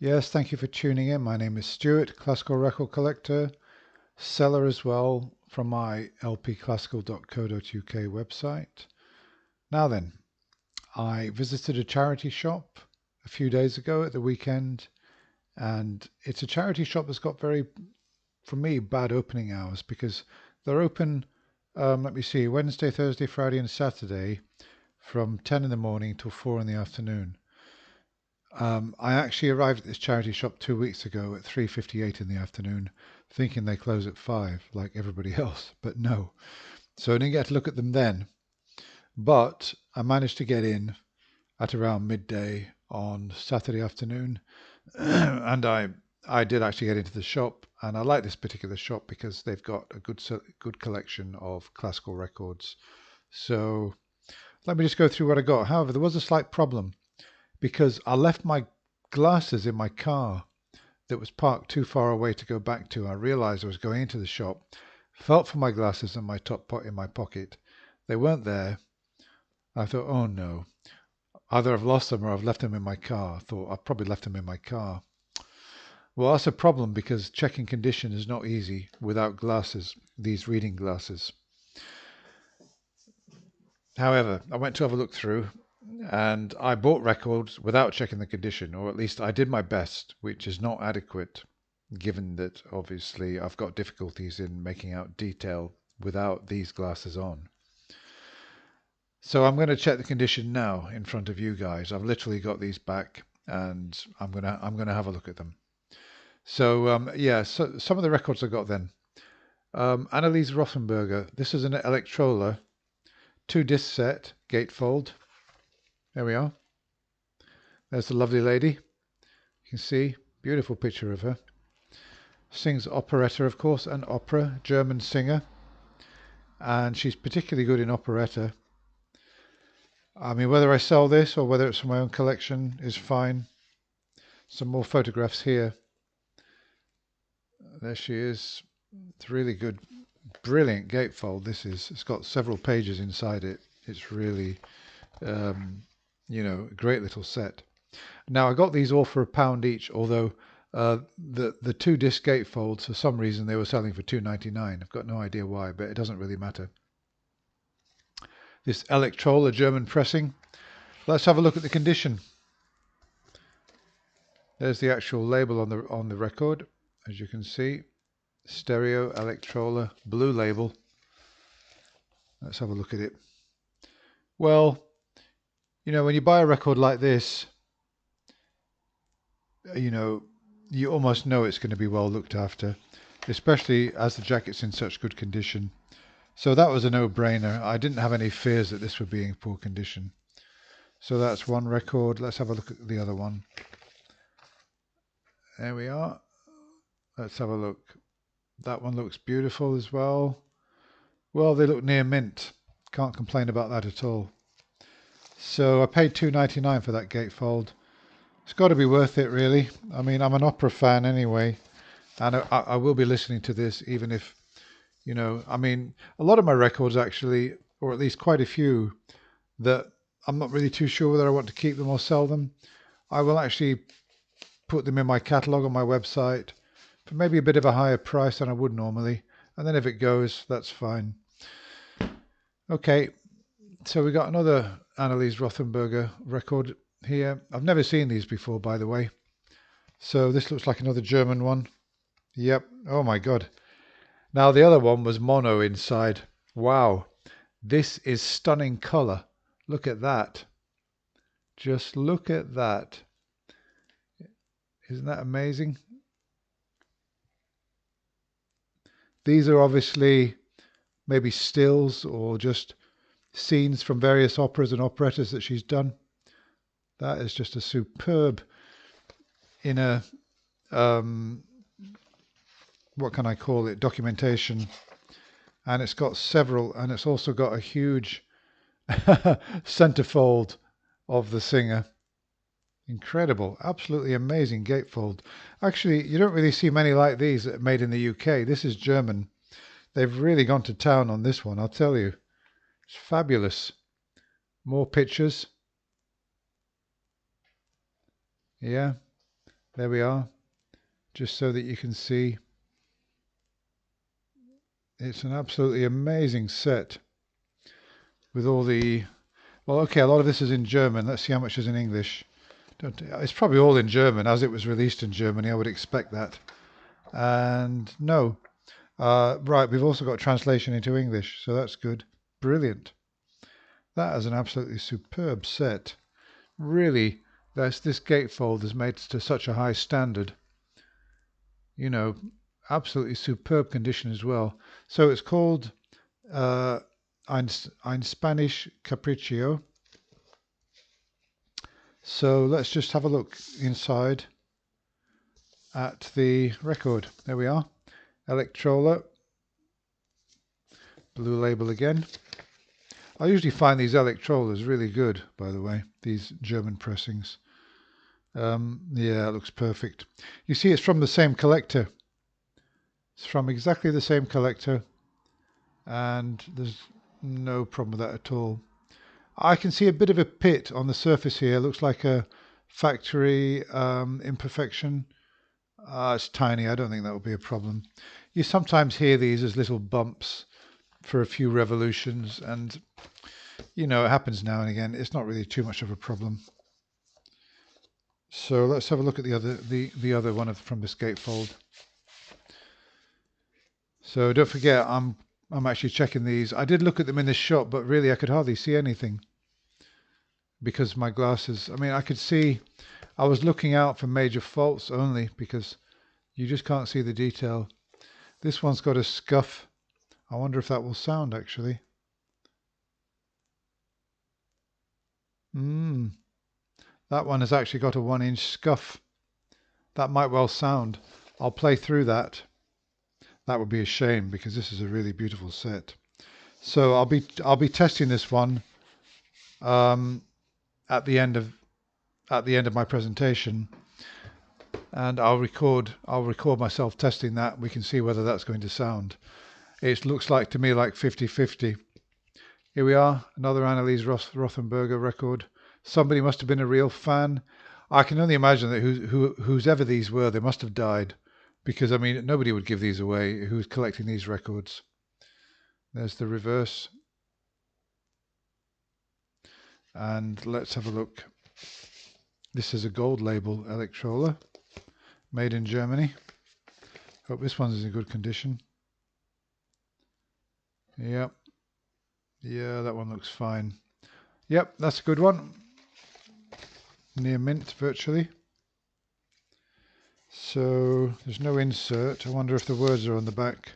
Yes, thank you for tuning in. My name is Stuart, classical record collector, seller as well from my lpclassical.co.uk website. Now then, I visited a charity shop a few days ago at the weekend, and it's a charity shop that's got very, for me, bad opening hours because they're open, let me see, Wednesday, Thursday, Friday, and Saturday from 10 in the morning till 4 in the afternoon. I actually arrived at this charity shop 2 weeks ago at 3:58 in the afternoon, thinking they close at 5 like everybody else, but no. So I didn't get to look at them then, but I managed to get in at around midday on Saturday afternoon, and I did actually get into the shop, and I like this particular shop because they've got a good collection of classical records. So let me just go through what I got. However, there was a slight problem because I left my glasses in my car that was parked too far away to go back to. I realized I was going into the shop, felt for my glasses in my in my pocket. They weren't there. I thought, oh no, either I've lost them or I've left them in my car. I thought I've probably left them in my car. Well, that's a problem because checking condition is not easy without glasses, these reading glasses. However, I went to have a look through and I bought records without checking the condition, or at least I did my best, which is not adequate, given that obviously I've got difficulties in making out detail without these glasses on. So I'm going to check the condition now in front of you guys. I've literally got these back, and I'm gonna have a look at them. So yeah, so some of the records I got then. Anneliese Rothenberger. This is an Electrola 2-disc set, gatefold. There we are. There's the lovely lady. You can see, beautiful picture of her. Sings operetta, of course, and opera, German singer. And she's particularly good in operetta. I mean, whether I sell this or whether it's for my own collection is fine. Some more photographs here. There she is. It's really good, brilliant gatefold. This is. It's got several pages inside it. It's really, you know, a great little set. Now I got these all for £1 each, although the 2-disc gatefolds, for some reason they were selling for £2.99. I've got no idea why, but it doesn't really matter. This Electrola German pressing. Let's have a look at the condition. There's the actual label on the record, as you can see. Stereo Electrola, blue label. Let's have a look at it. Well, you know, when you buy a record like this, you know, you almost know it's going to be well looked after, especially as the jacket's in such good condition. So that was a no-brainer. I didn't have any fears that this would be in poor condition. So that's one record. Let's have a look at the other one. There we are. Let's have a look. That one looks beautiful as well. Well, they look near mint. Can't complain about that at all. So I paid £2.99 for that gatefold. It's got to be worth it, really. I mean, I'm an opera fan anyway, and I will be listening to this even if, you know, I mean, a lot of my records actually, or at least quite a few, that I'm not really too sure whether I want to keep them or sell them. I will actually put them in my catalogue on my website for maybe a bit of a higher price than I would normally, and then if it goes, that's fine. Okay, so we got another Anneliese Rothenberger record here. I've never seen these before, by the way. So this looks like another German one. Yep. Oh my God. Now the other one was mono inside. Wow. This is stunning color. Look at that. Just look at that. Isn't that amazing? These are obviously maybe stills or just scenes from various operas and operettas that she's done. That is just a superb inner, what can I call it, documentation. And it's got several, and it's also got a huge centerfold of the singer. Incredible, absolutely amazing gatefold. Actually, you don't really see many like these that are made in the UK. This is German. They've really gone to town on this one, I'll tell you. It's fabulous. More pictures. Yeah. There we are, just so that you can see. It's an absolutely amazing set with all the, well, okay, a lot of this is in German. Let's see how much is in English. It's probably all in German, as it was released in Germany. I would expect that. And no. Right, we've also got translation into English, so that's good. Brilliant. That is an absolutely superb set. Really, this gatefold is made to such a high standard. You know, absolutely superb condition as well. So it's called Ein Spanish Capriccio. So let's just have a look inside at the record. There we are. Electrola. Blue label again. I usually find these Electrolas really good, by the way, these German pressings. Yeah, it looks perfect. You see, it's from the same collector. It's from exactly the same collector, and there's no problem with that at all. I can see a bit of a pit on the surface here. It looks like a factory imperfection. It's tiny. I don't think that will be a problem. You sometimes hear these as little bumps for a few revolutions, and you know, it happens now and again. It's not really too much of a problem. So let's have a look at the other one from this gatefold. So don't forget, I'm actually checking these. I did look at them in the shop, but really I could hardly see anything because my glasses. I mean, I could see. I was looking out for major faults only because you just can't see the detail. This one's got a scuff. I wonder if that will sound actually. That one has actually got a 1-inch scuff. That might well sound. I'll play through that. That would be a shame because this is a really beautiful set. So I'll be testing this one at the end of my presentation, and I'll record myself testing that. We can see whether that's going to sound. It looks like to me like 50-50. Here we are, another Annelies Rothenberger record. Somebody must have been a real fan. I can only imagine that whose ever these were, they must have died, because I mean nobody would give these away who's collecting these records. There's the reverse, and let's have a look. This is a gold label Electrola, made in Germany. Hope this one's in good condition. Yep. Yeah, that one looks fine. Yep, that's a good one. Near mint, virtually. So, there's no insert. I wonder if the words are on the back.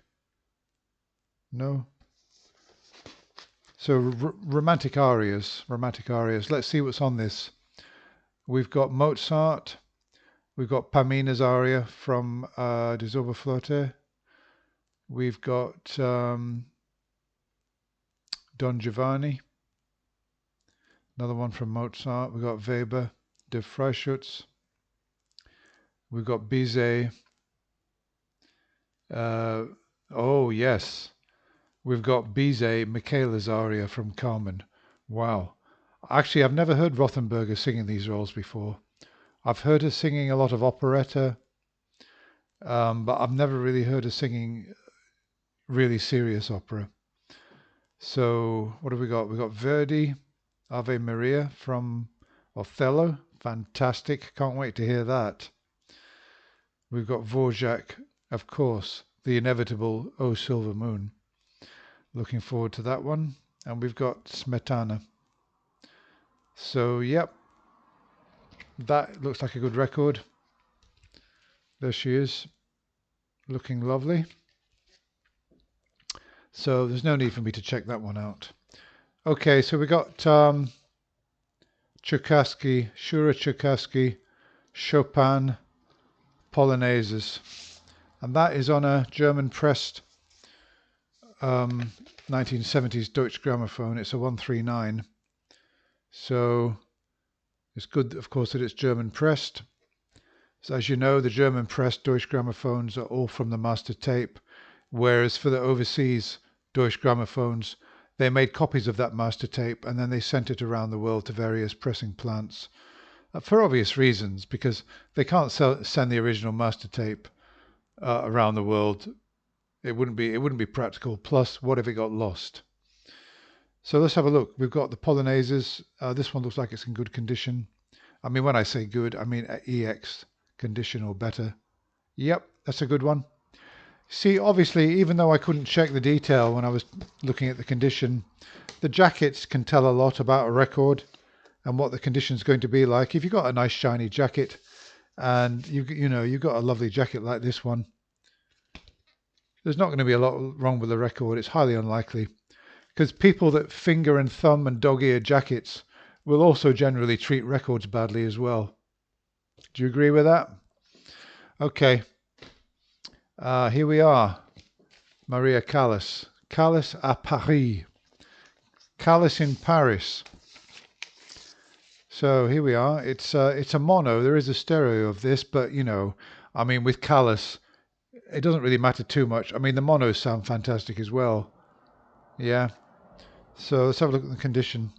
No. So, romantic arias. Let's see what's on this. We've got Mozart. We've got Pamina's aria from Die Zauberflöte. We've got Don Giovanni. Another one from Mozart. We've got Weber, Der Freischütz. We've got Bizet. Oh, yes. We've got Bizet, Michaela's aria from Carmen. Wow. Actually, I've never heard Rothenberger singing these roles before. I've heard her singing a lot of operetta, but I've never really heard her singing really serious opera. So, what have we got? We've got Verdi, Ave Maria from Othello. Fantastic. Can't wait to hear that. We've got Dvorak, of course, the inevitable O Silver Moon. Looking forward to that one. And we've got Smetana. So, yep. That looks like a good record. There she is. Looking lovely. So, there's no need for me to check that one out. Okay, so we got Tchaikovsky, Shura Tchaikovsky, Chopin, Polonaises. And that is on a German pressed 1970s Deutsche Grammophon. It's a 139. So it's good, of course, that it's German pressed. So as you know, the German pressed Deutsche Grammophones are all from the master tape, whereas for the overseas Deutsche Grammophones, they made copies of that master tape and then they sent it around the world to various pressing plants. for obvious reasons, because they can't send the original master tape around the world. It wouldn't be practical. Plus, what if it got lost? So let's have a look. We've got the Polonaises. This one looks like it's in good condition. I mean, when I say good, I mean EX condition or better. Yep, that's a good one. See, obviously, even though I couldn't check the detail when I was looking at the condition, the jackets can tell a lot about a record and what the condition's going to be like. If you've got a nice shiny jacket and you've got a lovely jacket like this one, there's not going to be a lot wrong with the record. It's highly unlikely, because people that finger and thumb and dog-ear jackets will also generally treat records badly as well. Do you agree with that? Okay. Here we are. Maria Callas. Callas à Paris. Callas in Paris. So here we are. It's a mono. There is a stereo of this, but I mean, with Callas, it doesn't really matter too much. I mean, the monos sound fantastic as well. Yeah. So let's have a look at the condition.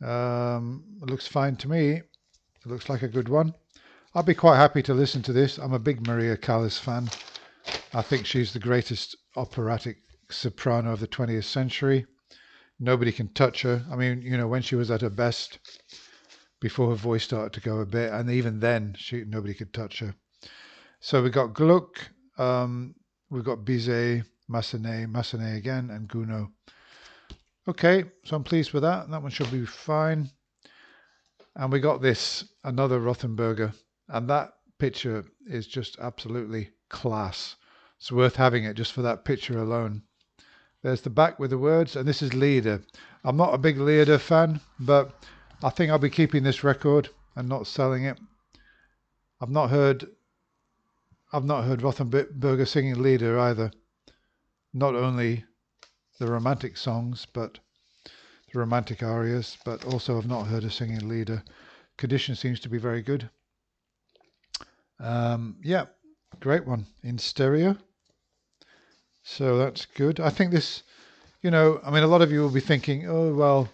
It looks fine to me. It looks like a good one. I'll be quite happy to listen to this. I'm a big Maria Callas fan. I think she's the greatest operatic soprano of the 20th century. Nobody can touch her. I mean, when she was at her best, before her voice started to go a bit, and even then, nobody could touch her. So we've got Gluck, we've got Bizet, Massenet again, and Gounod. Okay, so I'm pleased with that. That one should be fine. And we got this, another Rothenberger, and that picture is just absolutely class. It's worth having it just for that picture alone. There's the back with the words, and this is Lieder. I'm not a big Lieder fan, but I think I'll be keeping this record and not selling it. I've not heard Rothenberger singing Lieder either. Not only the romantic songs, but the romantic arias, but also I've not heard her singing Lieder. Condition seems to be very good. Yeah, great one in stereo. So that's good. I think this, I mean, a lot of you will be thinking, oh, well,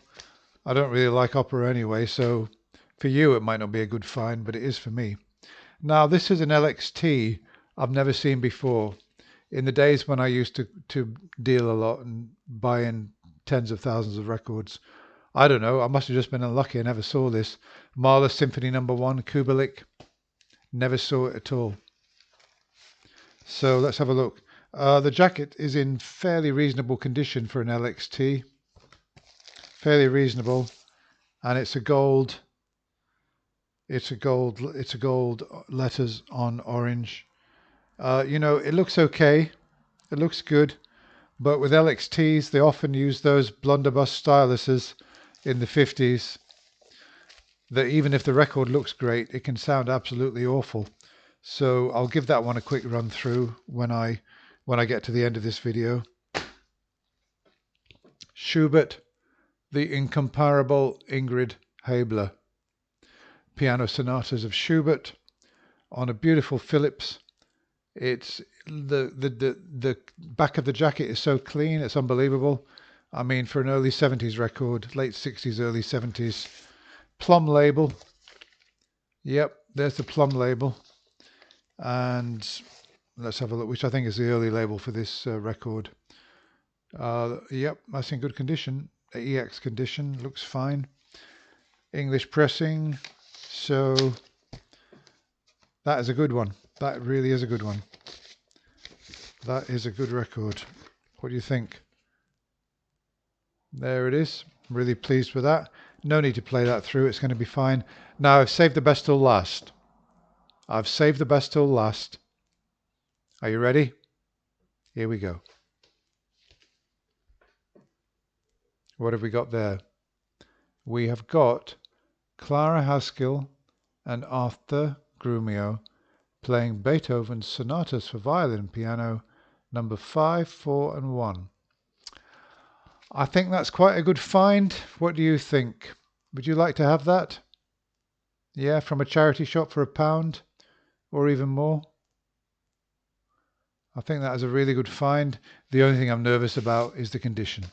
I don't really like opera anyway, so for you it might not be a good find, but it is for me. Now, this is an LXT I've never seen before. In the days when I used to deal a lot and buy in tens of thousands of records, I don't know, I must have just been unlucky. I never saw this. Mahler Symphony No. 1, Kubelik. Never saw it at all. So let's have a look. The jacket is in fairly reasonable condition for an LXT. Fairly reasonable. And it's a gold letters on orange. It looks okay. It looks good. But with LXTs, they often use those blunderbuss styluses in the 50s that even if the record looks great, it can sound absolutely awful. So I'll give that one a quick run through when I get to the end of this video. Schubert, the incomparable Ingrid Haebler. Piano sonatas of Schubert on a beautiful Philips. It's the back of the jacket is so clean, it's unbelievable. I mean, for an early 70s record, late 60s, early 70s. Plum label. Yep, there's the plum label. And let's have a look, which I think is the early label for this record. Yep, that's in good condition. The EX condition, looks fine. English pressing. So that is a good one. That really is a good one. That is a good record. What do you think? There it is. I'm really pleased with that. No need to play that through. It's going to be fine. Now, I've saved the best till last. I've saved the best till last. Are you ready? Here we go. What have we got there? We have got Clara Haskell and Arthur Grumio playing Beethoven's sonatas for violin and piano, number 5, 4, and 1. I think that's quite a good find. What do you think? Would you like to have that? Yeah, from a charity shop for £1 or even more? I think that is a really good find. The only thing I'm nervous about is the condition.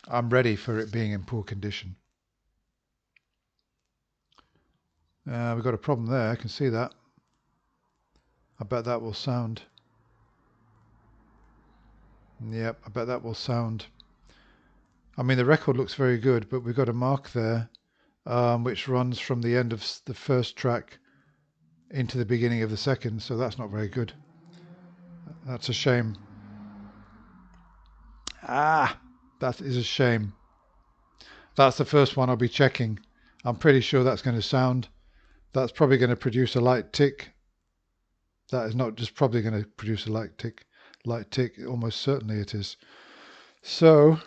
I'm ready for it being in poor condition. We've got a problem there, I can see that. I bet that will sound. Yep, I bet that will sound. I mean, the record looks very good, but we've got a mark there, which runs from the end of the first track into the beginning of the second, so that's not very good. That's a shame. Ah, that is a shame. That's the first one I'll be checking. I'm pretty sure that's going to sound. That's probably going to produce a light tick. That is not just probably going to produce a light tick. Light tick, almost certainly it is. So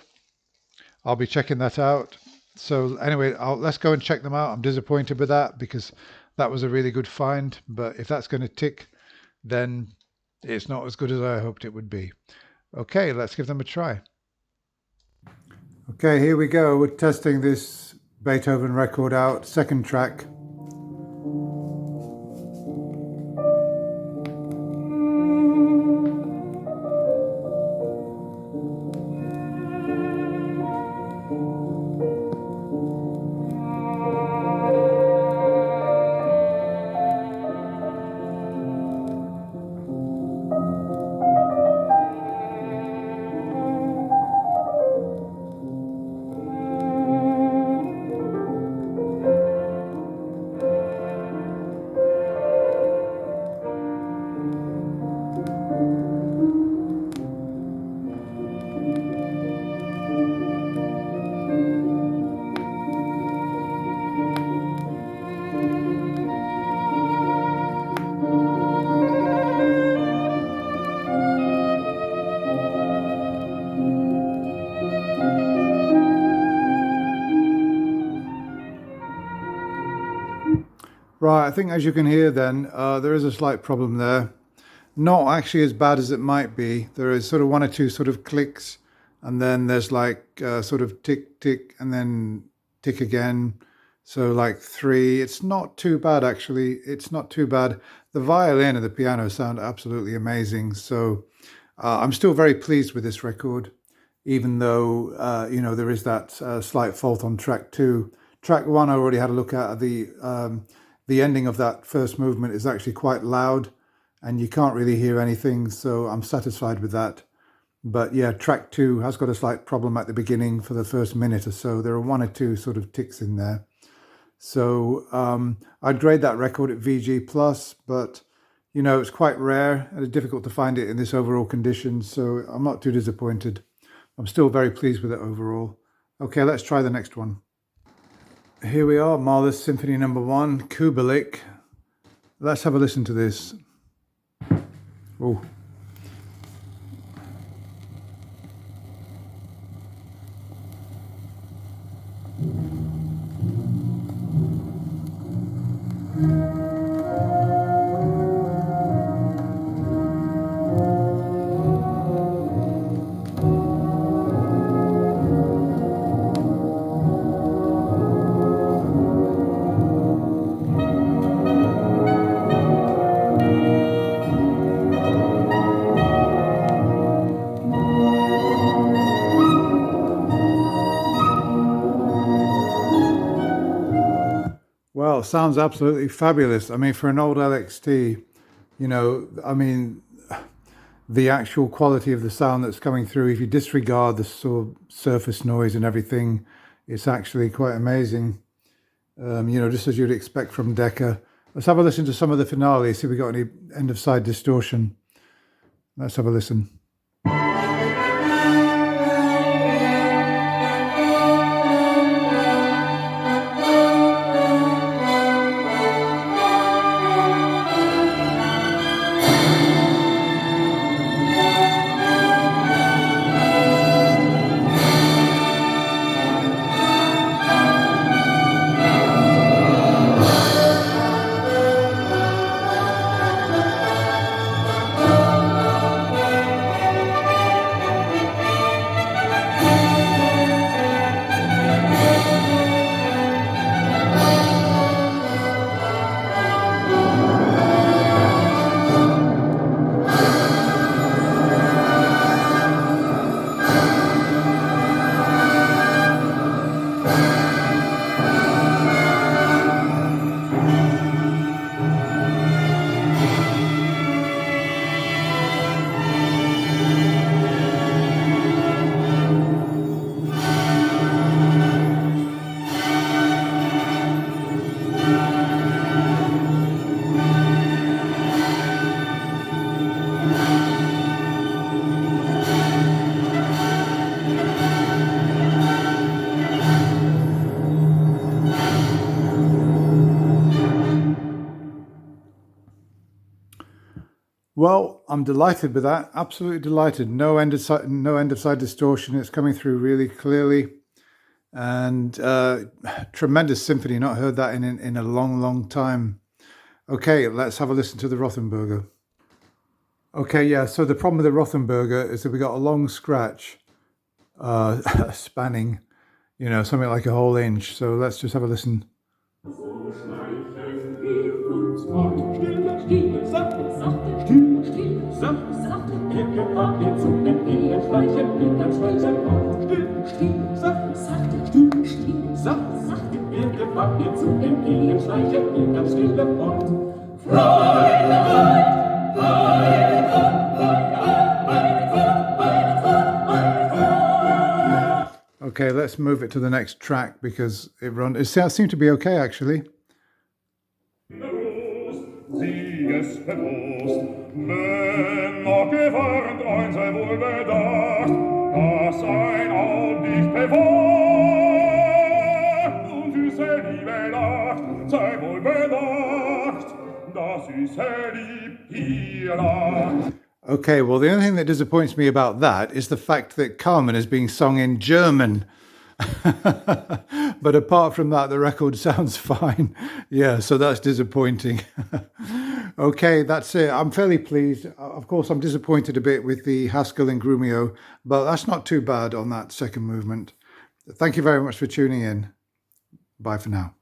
I'll be checking that out. So anyway, let's go and check them out. I'm disappointed with that because that was a really good find. But if that's going to tick, then it's not as good as I hoped it would be. Okay, let's give them a try. Okay, here we go. We're testing this Beethoven record out, second track. Right, I think as you can hear then, there is a slight problem there. Not actually as bad as it might be. There is sort of one or two sort of clicks, and then there's like sort of tick, tick, and then tick again. So like three. It's not too bad actually. It's not too bad. The violin and the piano sound absolutely amazing. So I'm still very pleased with this record, even though, there is that slight fault on track two. Track one I already had a look at. The ending of that first movement is actually quite loud and you can't really hear anything, so I'm satisfied with that. But yeah, track two has got a slight problem at the beginning for the first minute or so. There are one or two sort of ticks in there. So I'd grade that record at VG+, but it's quite rare and it's difficult to find it in this overall condition, so I'm not too disappointed. I'm still very pleased with it overall. Okay, let's try the next one. Here we are, Mahler's Symphony No. 1, Kubelik. Let's have a listen to this. Oh. Well, sounds absolutely fabulous. I mean, for an old LXT, the actual quality of the sound that's coming through, if you disregard the sort of surface noise and everything, it's actually quite amazing. Just as you'd expect from Decca. Let's have a listen to some of the finale, see if we got any end of side distortion. Let's have a listen. Well, I'm delighted with that. Absolutely delighted. No end of side distortion. It's coming through really clearly, and tremendous symphony. Not heard that in a long time. Okay, let's have a listen to the Rothenberger. Okay, yeah. So the problem with the Rothenberger is that we got a long scratch, spanning, something like a whole inch. So let's just have a listen. Okay, let's move it to the next track because it seemed to be okay actually. Okay, well, the only thing that disappoints me about that is the fact that Carmen is being sung in German. But apart from that, the record sounds fine. Yeah, so that's disappointing. Okay, that's it. I'm fairly pleased. Of course, I'm disappointed a bit with the Haskell and Grumio, but that's not too bad on that second movement. Thank you very much for tuning in. Bye for now.